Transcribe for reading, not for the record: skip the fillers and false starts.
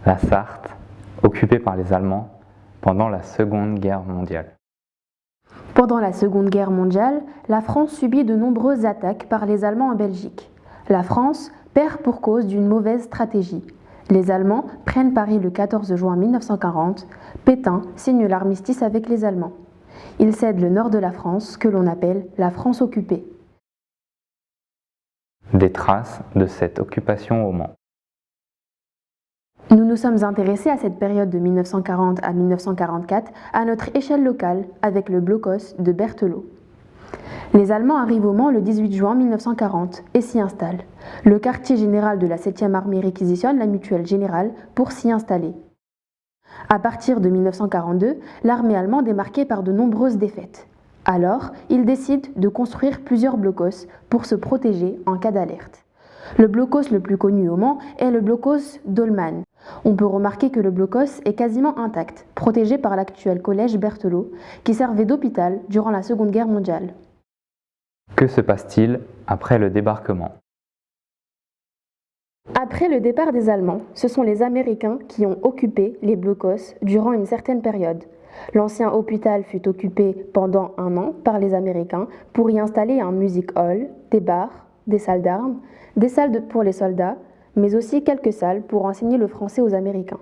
La Sarthe, occupée par les Allemands pendant la Seconde Guerre mondiale. Pendant la Seconde Guerre mondiale, la France subit de nombreuses attaques par les Allemands en Belgique. La France perd pour cause d'une mauvaise stratégie. Les Allemands prennent Paris le 14 juin 1940. Pétain signe l'armistice avec les Allemands. Il cède le nord de la France, que l'on appelle la France occupée. Des traces de cette occupation au Mans. Nous nous sommes intéressés à cette période de 1940 à 1944 à notre échelle locale avec le blocos de Berthelot. Les Allemands arrivent au Mans le 18 juin 1940 et s'y installent. Le quartier général de la 7e armée réquisitionne la mutuelle générale pour s'y installer. À partir de 1942, l'armée allemande est marquée par de nombreuses défaites. Alors, ils décident de construire plusieurs blocos pour se protéger en cas d'alerte. Le blocos le plus connu au Mans est le blocos d'Aulmann. On peut remarquer que le blocos est quasiment intact, protégé par l'actuel collège Berthelot, qui servait d'hôpital durant la Seconde Guerre mondiale. Que se passe-t-il après le débarquement? Après le départ des Allemands, ce sont les Américains qui ont occupé les blocos durant une certaine période. L'ancien hôpital fut occupé pendant 1 an par les Américains pour y installer un music hall, des bars, des salles d'armes, des salles pour les soldats, mais aussi quelques salles pour enseigner le français aux Américains.